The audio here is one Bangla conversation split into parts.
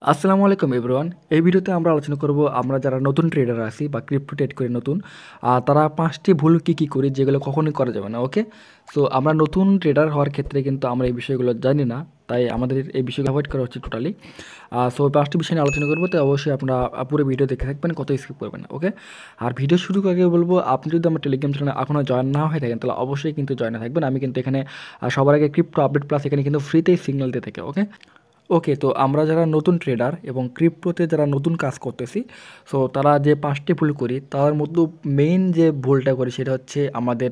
আসসালামু আলাইকুম এভরিওয়ান। এই ভিডিওতে আমরা আলোচনা করব আমরা যারা নতুন ট্রেডার আছি বা ক্রিপ্টো ট্রেড করি নতুন, তারা ৫টি ভুল কী করি যেগুলো কখনোই করা যাবে না। ওকে? সো আমরা নতুন ট্রেডার হওয়ার ক্ষেত্রে কিন্তু আমরা এই বিষয়গুলো জানি না। তাই আমাদের এই বিষয়গুলো এভয়েড করা উচিত টোটালি। সো ৫টি বিষয় নিয়ে আলোচনা করব। তাই অবশ্যই আপনারা পুরো ভিডিও দেখে থাকবেন, কোথাও স্কিপ করবেন না। ওকে? আর ভিডিও শুরু করার আগে বলব, আপনি যদি আমার টেলিগ্রাম চ্যানেলে এখনও জয়েন না হয়ে থাকেন তাহলে অবশ্যই কিন্তু জয়েনে থাকবেন। আমি কিন্তু এখানে সবার আগে ক্রিপ্টো আপডেট প্লাস এখানে কিন্তু ফ্রিতেই সিগন্যাল দিয়ে থাকি। ওকে? ওকে, তো আমরা যারা নতুন ট্রেডার এবং ক্রিপ্টোতে যারা নতুন কাজ করতেছি, সো তারা যে ৫টি ভুল করি তার মধ্যে মেইন যে ভুলটা করি সেটা হচ্ছে আমাদের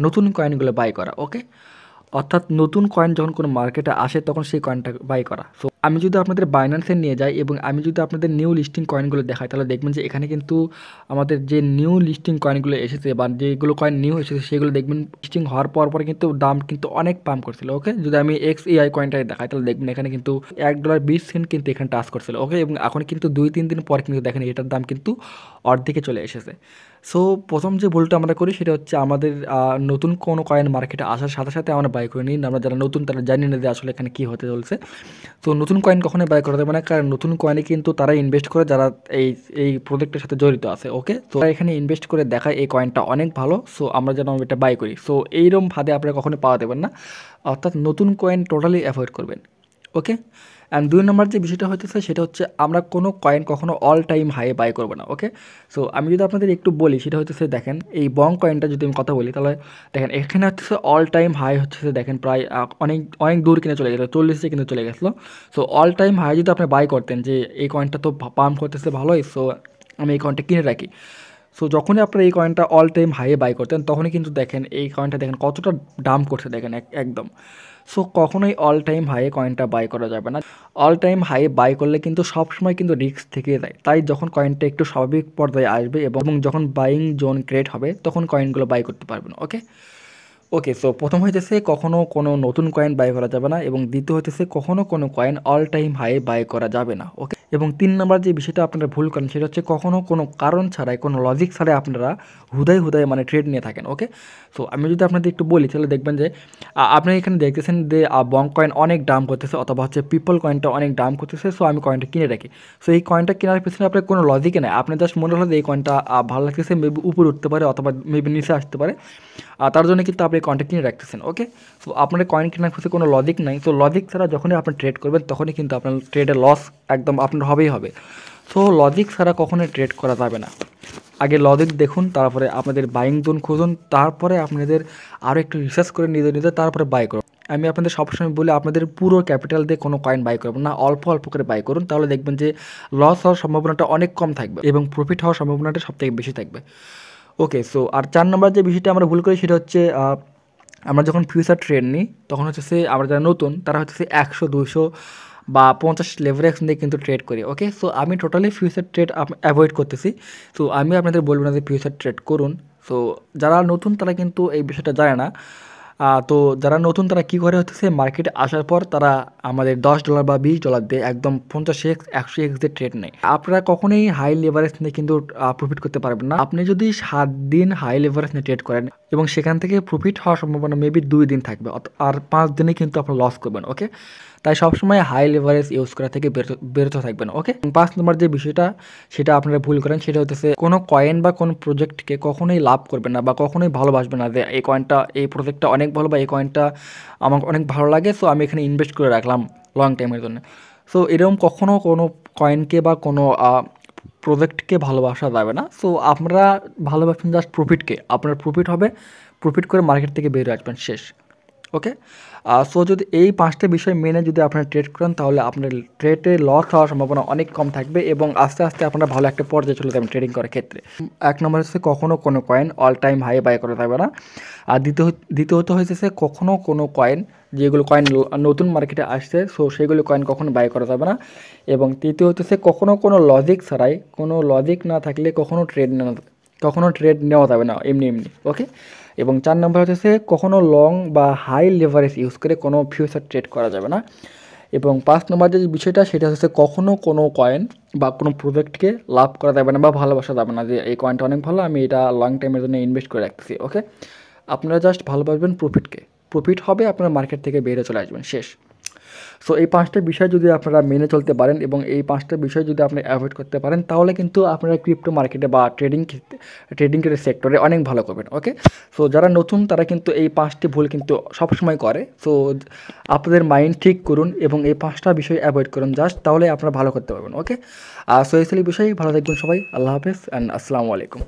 নতুন কয়েনগুলো বাই করা। ওকে? অর্থাৎ নতুন কয়েন যখন কোনো মার্কেটে আসে তখন সেই কয়েনটা বাই করা। সো আমি যদি আপনাদের বাইন্যান্সে নিয়ে যাই এবং আমি যদি আপনাদের নিউ লিস্টিং কয়েনগুলো দেখাই তাহলে দেখবেন যে এখানে কিন্তু আমাদের যে নিউ লিস্টিং কয়েনগুলো এসেছে বা যেগুলো কয়েন নিউ এসেছে সেগুলো দেখবেন লিস্টিং হওয়ার পর কিন্তু দাম কিন্তু অনেক পাম্প করছিল। ওকে? যদি আমি XAI কয়েনটাকে দেখাই তাহলে দেখবেন এখানে কিন্তু $1.20 কিন্তু এখানে টাচ করছিল। ওকে? এবং এখন কিন্তু 2-3 দিন পর কিন্তু দেখেন এটার দাম কিন্তু অর্ধেকে চলে এসেছে। সো প্রথম যে ভুলটা আমরা করি সেটা হচ্ছে আমাদের নতুন কোনো কয়েন মার্কেটে আসার সাথে আমরা বাই করে নিই। আমরা যারা নতুন তারা জানি না যে আসলে এখানে কী হতে চলছে। তো নতুন কয়েন কখনোই বাই করা যাবে না, কারণ নতুন কয়েনে কিন্তু তারা ইনভেস্ট করে যারা এই এই প্রজেক্টের সাথে জড়িত আছে। ওকে? তো তারা এখানে ইনভেস্ট করে দেখায় এই কয়েনটা অনেক ভালো, সো আমরা যেন এটা বাই করি। সো এইরকম ফাঁদে আপনারা কখনোই পাওয়া দেবেন না। অর্থাৎ নতুন কয়েন টোটালি অ্যাভয়েড করবেন। ওকে? অ্যান্ড ২ নম্বর যে বিষয়টা হইতেছে সেটা হচ্ছে আমরা কোনো কয়েন কখনো অল টাইম হাই বাই করব না। ওকে? সো আমি যদি আপনাদের একটু বলি সেটা হচ্ছে দেখেন এই বং কয়েনটা যদি আমি কথা বলি তাহলে দেখেন এখানে হচ্ছে অল টাইম হাই হচ্ছে দেখেন প্রায় অনেক অনেক দূর কিনে চলে গেছিলো, 40-এ কিন্তু চলে গেছিলো। সো অল টাইম হাই যদি আপনি বাই করতেন যে এই কয়েনটা তো পাম্প করতেছে ভালোই, সো আমি এই কয়েনটা কিনে রাখি। সো যখনই আপনারা এই কয়েনটা অল টাইম হাইয়ে বাই করতেন তখনই কিন্তু দেখেন এই কয়েনটা দেখেন কতটা ডাম্প করছে দেখেন একদম। সো কখনোই অল টাইম হাইয়ে কয়েনটা বাই করা যাবে না। অল টাইম হাইয়ে বাই করলে কিন্তু সবসময় কিন্তু রিস্ক থেকে যায়। তাই যখন কয়েনটা একটু স্বাভাবিক পর্যায়ে আসবে এবং যখন বাইং জোন ক্রিয়েট হবে তখন কয়েনগুলো বাই করতে পারবেন। ওকে? ওকে, সো প্রথম হইতেছে কখনো কোনো নতুন কয়েন বাই করা যাবে না এবং দ্বিতীয় হইতেছে কখনো কোনো coin all time high by করা যাবে না। ওকে? এবং ৩ নাম্বার যে বিষয়টা আপনারা ভুল করেন সেটা হচ্ছে কখনো কোনো কারণ ছাড়াই কোনো লজিক ছাড়াই আপনারা হুদায় মানে ট্রেড নিয়ে থাকেন। ওকে? সো আমি যদি আপনাদের একটু বলি তাহলে দেখবেন যে আপনি এখানে দেখতেছেন যে বং কয়েন অনেক দাম করতেছে অথবা হচ্ছে পিপল কয়েনটা অনেক দাম করতেছে, সো আমি কয়েনটা কিনে রাখি। সো এই কয়েনটা কেনার পিছনে আপনার কোনো লজিকই নাই। আপনি জাস্ট মনে হলো যে এই কয়েনটা ভালো লাগতেছে, মেবি উপরে উঠতে পারে অথবা মেবি নিচে আসতে পারে। তার জন্য কিন্তু আপনি কয়েনটা কিনে রাখতেছেন। ওকে? সো আপনার কয়েন কেনার পিছনে কোনো লজিক নাই। সো লজিক ছাড়া যখনই আপনি ট্রেড করবেন তখনই কিন্তু আপনার ট্রেডে লস একদম আপনার হবেই হবে। সো লজিক ছাড়া কখনোই ট্রেড করা যাবে না। আগে লজিক দেখুন, তারপরে আপনাদের বাইং জোন খুঁজুন, তারপরে আপনাদের আরও একটু রিসার্চ করে নিজে তারপরে বাই করুন। আমি আপনাদের সবসময় বলি আপনাদের পুরো ক্যাপিটাল দিয়ে কোনো কয়েন বাই করবেন না, অল্প করে বাই করুন। তাহলে দেখবেন যে লস হওয়ার সম্ভাবনাটা অনেক কম থাকবে এবং প্রফিট হওয়ার সম্ভাবনাটা সবথেকে বেশি থাকবে। ওকে, সো আর ৪ নম্বর যে বিষয়টা আমরা ভুল করি সেটা হচ্ছে আমরা যখন ফিউচার ট্রেড নিই তখন হচ্ছে আমরা যারা নতুন তারা হচ্ছে ১০০, ২০০ বা ৫০ লেভারেজ নিয়ে কিন্তু ট্রেড করি। ওকে? সো আমি টোটালি ফিউচার ট্রেড অ্যাভয়েড করতেছি। সো আমি আপনাদের বলব না যে ফিউচার ট্রেড করুন। সো যারা নতুন তারা কিন্তু এই বিষয়টা জানে না। তো যারা নতুন তারা কী করে হচ্ছে মার্কেটে আসার পর তারা আমাদের $10 বা $20 দিয়ে একদম 50x 100x দিয়ে ট্রেড নেয়। আপনারা কখনোই হাই লেভারেজ নিয়ে কিন্তু প্রফিট করতে পারবেন না। আপনি যদি ৭ দিন হাই লেভারেজ নিয়ে ট্রেড করেন এবং সেখান থেকে প্রফিট হওয়ার সম্ভাবনা মেবি ২ দিন থাকবে আর ৫ দিনে কিন্তু আপনার লস করবেন। ওকে? তাই সবসময় হাই লেভারেজ ইউজ করা থেকে বেরোতে থাকবেন। ওকে? ৫ নম্বর যে বিষয়টা সেটা আপনারা ভুল করেন সেটা হচ্ছে কোনো কয়েন বা কোনো প্রজেক্টকে কখনোই লাভ করবেন না বা কখনোই ভালোবাসবেন না যে এই কয়েনটা এই প্রজেক্টটা অনেক ভালো বা এই কয়েনটা আমার অনেক ভালো লাগে, সো আমি এখানে ইনভেস্ট করে রাখলাম লং টাইমের জন্য। সো এরকম কখনও কোনো কয়েনকে বা কোনো প্রজেক্টকে ভালোবাসা যাবে না। সো আপনারা ভালোবাসবেন জাস্ট প্রফিটকে। আপনার প্রফিট হবে, প্রফিট করে মার্কেট থেকে বেরিয়ে আসবেন, শেষ। ওকে? সো যদি এই ৫টা বিষয় মেনে যদি আপনারা ট্রেড করেন তাহলে আপনার ট্রেডে লস হওয়ার সম্ভাবনা অনেক কম থাকবে এবং আস্তে আপনারা ভালো একটা পর্যায়ে চলে যাবেন ট্রেডিং করার ক্ষেত্রে। ১ নম্বর হচ্ছে কখনও কোনো coin all time high by করা যাবে না। আর দ্বিতীয়ত হইতেছে কখনও কোনো কয়েন যেগুলো কয়েন নতুন মার্কেটে আসছে, সো সেগুলো কয়েন কখনো বাই করা যাবে না। এবং তৃতীয় হচ্ছে কখনও কোনো লজিক ছাড়াই, কোনো লজিক না থাকলে কখনও ট্রেড নেওয়া যাবে না এমনি। ওকে? এবং ৪ নম্বর হচ্ছে কখনো লং বা হাই লেভারেজ ইউজ করে কোনো ফিউচার ট্রেড করা যাবে না। এবং ৫ নম্বর যে বিষয়টা সেটা হচ্ছে কখনো কোনো কয়েন বা কোনো প্রজেক্টকে লাভ করা যাবে না বা ভালোবাসা যাবে না যে এই কয়েনটা অনেক ভালো, আমি এটা লং টাইমের জন্য ইনভেস্ট করে রাখতেছি। ওকে? আপনারা জাস্ট ভালোবাসবেন প্রফিটকে। প্রফিট হবে, আপনারা মার্কেট থেকে বেরিয়ে চলে আসবেন, শেষ। সো এই 5টা বিষয় যদি আপনারা মেনে চলতে পারেন এবং এই 5টা বিষয় যদি আপনি অ্যাভয়েড করতে পারেন, তাহলে কিন্তু আপনারা ক্রিপ্টো মার্কেটে বা ট্রেডিং সেক্টরে অনেক ভালো করবেন। ওকে, সো যারা নতুন তারা কিন্তু এই 5টি ভুল কিন্তু সবসময় করে। সো আপনাদের মাইন্ড ঠিক করুন এবং এই 5টা বিষয় অ্যাভয়েড করুন জাস্ট, তাহলে আপনারা ভালো করতে পারবেন। ওকে, সো এই ছিল বিষয়। ভালো থাকবেন সবাই। আল্লাহ হাফেজ অ্যান্ড আসসালামু আলাইকুম।